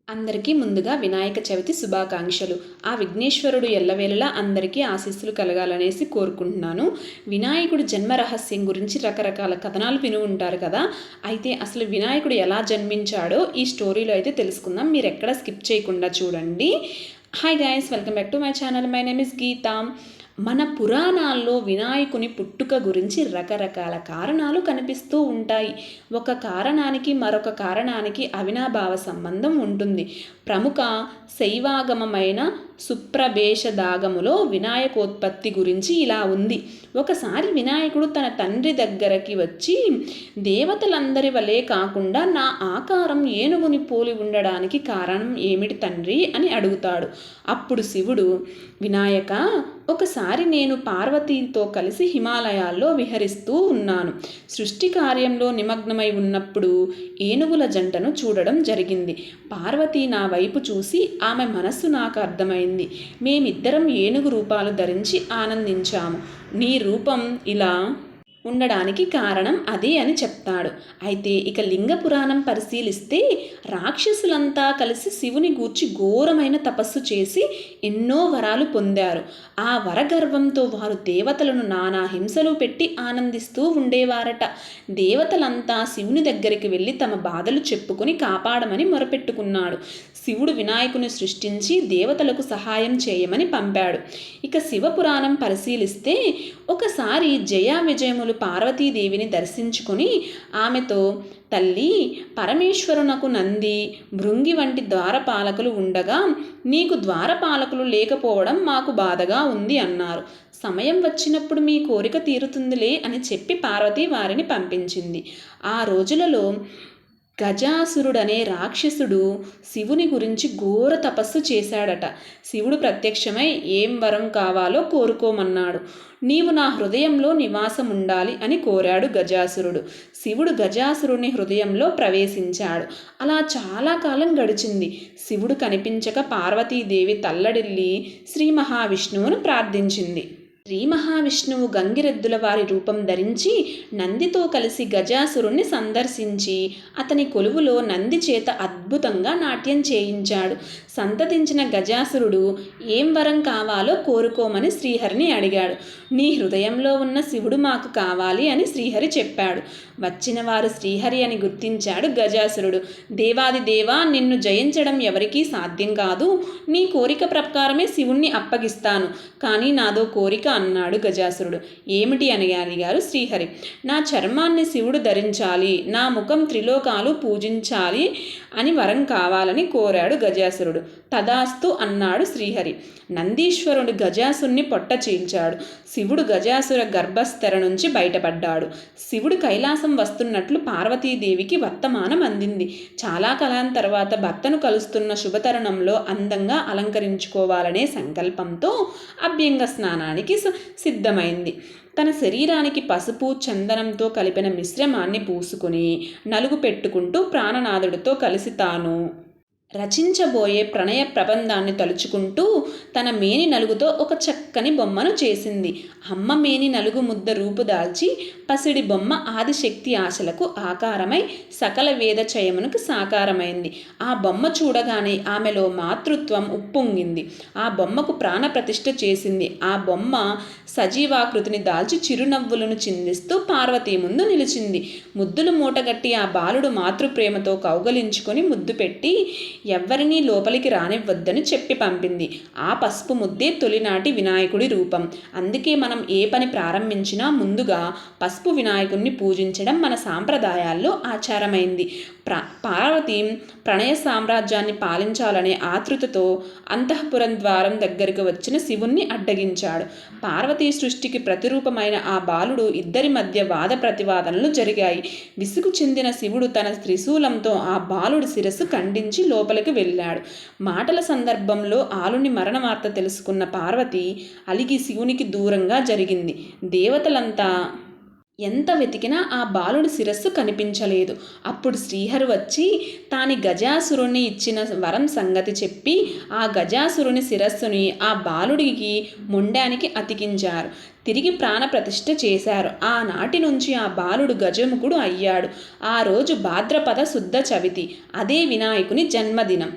అందరికీ ముందుగా వినాయక చవితి శుభాకాంక్షలు. ఆ విఘ్నేశ్వరుడు ఎల్లవేళలా అందరికీ ఆశీస్సులు కలగాలనేసి కోరుకుంటున్నాను. వినాయకుడి జన్మ రహస్యం గురించి రకరకాల కథనాలు విని ఉంటారు కదా! అయితే అసలు వినాయకుడు ఎలా జన్మించాడో ఈ స్టోరీలో అయితే తెలుసుకుందాం. మీరెక్కడ స్కిప్ చేయకుండా చూడండి. Hi guys, welcome back to my channel. My name is Geeta. మన పురాణాల్లో వినాయకుని పుట్టుక గురించి రకరకాల కారణాలు కనిపిస్తూ ఉంటాయి. ఒక కారణానికి మరొక కారణానికి అవినాభావ సంబంధం ఉంటుంది. ప్రముఖ శైవాగమమైన సుప్రభేషదాగములో వినాయకోత్పత్తి గురించి ఇలా ఉంది. ఒకసారి వినాయకుడు తన తండ్రి దగ్గరకి వచ్చి, దేవతలందరి వలె కాకుండా నా ఆకారం ఏనుగుని పోలి ఉండడానికి కారణం ఏమిటి తండ్రి అని అడుగుతాడు. అప్పుడు శివుడు, వినాయక, ఒకసారి నేను పార్వతీతో కలిసి హిమాలయాల్లో విహరిస్తూ ఉన్నాను. సృష్టి కార్యంలో నిమగ్నమై ఉన్నప్పుడు ఏనుగుల జంటను చూడడం జరిగింది. పార్వతి నా వైపు చూసి ఆమె మనస్సు నాకు అర్థమైంది. మేమిద్దరం ఏనుగు రూపాలు ధరించి ఆనందించాము. నీ రూపం ఇలా ఉండడానికి కారణం అదే అని చెప్తాడు. అయితే ఇక లింగ పురాణం పరిశీలిస్తే రాక్షసులంతా కలిసి శివుని గూర్చి ఘోరమైన తపస్సు చేసి ఎన్నో వరాలు పొందారు. ఆ వరగర్వంతో వారు దేవతలను నానా హింసలు పెట్టి ఆనందిస్తూ ఉండేవారట. దేవతలంతా శివుని దగ్గరికి వెళ్ళి తమ బాధలు చెప్పుకొని కాపాడమని మొరపెట్టుకున్నాడు. శివుడు వినాయకుని సృష్టించి దేవతలకు సహాయం చేయమని పంపాడు. ఇక శివపురాణం పరిశీలిస్తే ఒకసారి జయా విజయములు పార్వతీదేవిని దర్శించుకొని ఆమెతో, తల్లి, పరమేశ్వరునకు నంది, భృంగి వంటి ద్వారపాలకులు ఉండగా నీకు ద్వారపాలకులు లేకపోవడం మాకు బాధగా ఉంది అన్నారు. సమయం వచ్చినప్పుడు మీ కోరిక తీరుతుందిలే అని చెప్పి పార్వతి వారిని పంపించింది. ఆ రోజులలో గజాసురుడనే రాక్షసుడు శివుని గురించి ఘోర తపస్సు చేశాడట. శివుడు ప్రత్యక్షమై ఏం వరం కావాలో కోరుకోమన్నాడు. నీవు నా హృదయంలో నివాసం ఉండాలి అని కోరాడు గజాసురుడు. శివుడు గజాసురుని హృదయంలో ప్రవేశించాడు. అలా చాలా కాలం గడిచింది. శివుడు కనిపించక పార్వతీదేవి తల్లడిల్లి శ్రీ మహావిష్ణువును ప్రార్థించింది. శ్రీ మహావిష్ణువు గంగిరెద్దుల వారి రూపం ధరించి నందితో కలిసి గజాసురుణ్ణి సందర్శించి అతని కొలువులో నంది చేత అద్భుతంగా నాట్యం చేయించాడు. సంతతించిన గజాసురుడు ఏం వరం కావాలో కోరుకోమని శ్రీహరిని అడిగాడు. నీ హృదయంలో ఉన్న శివుడు మాకు కావాలి అని శ్రీహరి చెప్పాడు. వచ్చిన వారు శ్రీహరి అని గుర్తించాడు గజాసురుడు. దేవాది దేవా, నిన్ను జయించడం ఎవరికీ సాధ్యం కాదు. నీ కోరిక ప్రకారమే శివుణ్ణి అప్పగిస్తాను. కానీ నాదో కోరిక అన్నాడు గజాసురుడు. ఏమిటి అని అడిగారు శ్రీహరి. నా చర్మాన్ని శివుడు ధరించాలి, నా ముఖం త్రిలోకాలు పూజించాలి అని వరం కావాలని కోరాడు గజాసురుడు. తదాస్తు అన్నాడు శ్రీహరి. నందీశ్వరుడు గజాసుని పొట్ట చీల్చాడు. శివుడు గజాసుర గర్భస్థెర నుంచి బయటపడ్డాడు. శివుడు కైలాసం వస్తున్నట్లు పార్వతీదేవికి వర్తమానం అందింది. చాలా కాలం తర్వాత భర్తను కలుస్తున్న శుభతరుణంలో అందంగా అలంకరించుకోవాలనే సంకల్పంతో అభ్యంగ స్నానానికి సిద్ధమైంది. తన శరీరానికి పసుపు, చందనంతో కలిపిన మిశ్రమాన్ని పూసుకుని నలుగు పెట్టుకుంటూ ప్రాణనాథుడితో కలిసి తాను రచించబోయే ప్రణయ ప్రబంధాన్ని తలుచుకుంటూ తన మేని నలుగుతో ఒక చక్కని బొమ్మను చేసింది. అమ్మ మేని నలుగు ముద్ద రూపుదాల్చి పసిడి బొమ్మ ఆదిశక్తి ఆశలకు ఆకారమై సకల వేద చయమునకు సాకారమైంది. ఆ బొమ్మ చూడగానే ఆమెలో మాతృత్వం ఉప్పొంగింది. ఆ బొమ్మకు ప్రాణప్రతిష్ఠ చేసింది. ఆ బొమ్మ సజీవాకృతిని దాల్చి చిరునవ్వులను చిందిస్తూ పార్వతీ ముందు నిలిచింది. ముద్దులు మూటగట్టి ఆ బాలుడు మాతృప్రేమతో కౌగలించుకొని ముద్దు పెట్టి ఎవ్వరినీ లోపలికి రానివ్వద్దని చెప్పి పంపింది. ఆ పసుపు ముద్దే తొలినాటి వినాయకుడి రూపం. అందుకే మనం ఏ పని ప్రారంభించినా ముందుగా పసుపు వినాయకుడిని పూజించడం మన సాంప్రదాయాల్లో ఆచారమైంది. పార్వతి ప్రణయ సామ్రాజ్యాన్ని పాలించాలనే ఆతృతతో అంతఃపురం ద్వారం దగ్గరికి వచ్చిన శివుణ్ణి అడ్డగించాడు. పార్వతీ సృష్టికి ప్రతిరూపమైన ఆ బాలుడు ఇద్దరి మధ్య వాద ప్రతివాదనలు జరిగాయి. విసుగు చెందిన శివుడు తన త్రిశూలంతో ఆ బాలుడి శిరస్సు ఖండించి లోపలికి వెళ్ళాడు. మాటల సందర్భంలో ఆలుని మరణ వార్త తెలుసుకున్న పార్వతి అలిగి శివునికి దూరంగా జరిగింది. దేవతలంతా ఎంత వెతికినా ఆ బాలుడి శిరస్సు కనిపించలేదు. అప్పుడు శ్రీహరి వచ్చి తాని గజాసురుని ఇచ్చిన వరం సంగతి చెప్పి ఆ గజాసురుని శిరస్సుని ఆ బాలుడికి మొండానికి అతికించారు. తిరిగి ప్రాణప్రతిష్ఠ చేశారు. ఆనాటి నుంచి ఆ బాలుడు గజముఖుడు అయ్యాడు. ఆ రోజు భాద్రపద శుద్ధ చవితి. అదే వినాయకుని జన్మదినం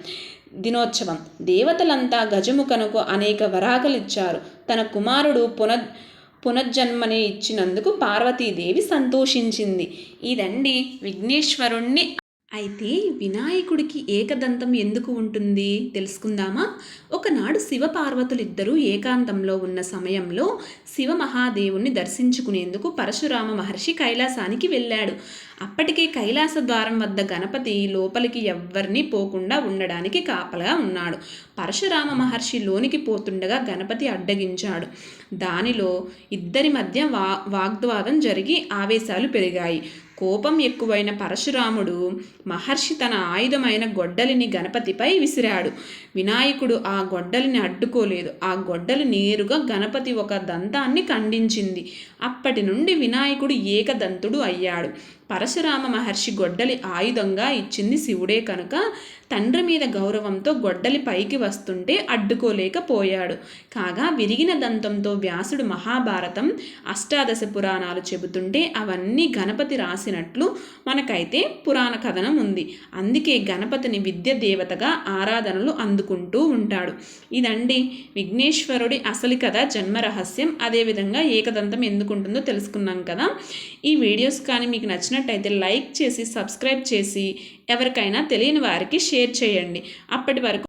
దినోత్సవం. దేవతలంతా గజముఖనుకు అనేక వరాకలిచ్చారు. తన కుమారుడు పునర్జన్మని ఇచ్చినందుకు పార్వతీదేవి సంతోషించింది. ఇదండి విఘ్నేశ్వరుణ్ణి. అయితే వినాయకుడికి ఏకదంతం ఎందుకు ఉంటుంది తెలుసుకుందామా? ఒకనాడు శివపార్వతులిద్దరూ ఏకాంతంలో ఉన్న సమయంలో శివమహాదేవుణ్ణి దర్శించుకునేందుకు పరశురామ మహర్షి కైలాసానికి వెళ్ళాడు. అప్పటికే కైలాస ద్వారం వద్ద గణపతి లోపలికి ఎవ్వరినీ పోకుండా ఉండడానికి కాపలా ఉన్నాడు. పరశురామ మహర్షి లోనికి పోతుండగా గణపతి అడ్డగించాడు. దానిలో ఇద్దరి మధ్య వాగ్వాదం జరిగి ఆవేశాలు పెరిగాయి. కోపం ఎక్కువైన పరశురాముడు మహర్షి తన ఆయుధమైన గొడ్డలిని గణపతిపై విసిరాడు. వినాయకుడు ఆ గొడ్డలిని అడ్డుకోలేదు. ఆ గొడ్డలి నేరుగా గణపతి ఒక దంతాన్ని ఖండించింది. అప్పటి నుండి వినాయకుడు ఏకదంతుడు అయ్యాడు. పరశురామ మహర్షి గొడ్డలి ఆయుధంగా ఇచ్చింది శివుడే కనుక తండ్రి మీద గౌరవంతో గొడ్డలి పైకి వస్తుంటే అడ్డుకోలేకపోయాడు. కాగా విరిగిన దంతంతో వ్యాసుడు మహాభారతం, అష్టాదశ పురాణాలు చెబుతుంటే అవన్నీ గణపతి రాసినట్లు మనకైతే పురాణ కథనం ఉంది. అందుకే గణపతిని విద్య దేవతగా ఆరాధనలు అందుకుంటూ ఉంటాడు. ఇదండి విఘ్నేశ్వరుడి అసలు కథ, జన్మ రహస్యం. అదేవిధంగా ఏకదంతం ఎందుకుంటుందో తెలుసుకున్నాం కదా. ఈ వీడియోస్ కానీ మీకు నచ్చినట్టయితే లైక్ చేసి సబ్స్క్రైబ్ చేసి ఎవరికైనా తెలియని వారికి షేర్ చేయండి. అప్పటి వరకు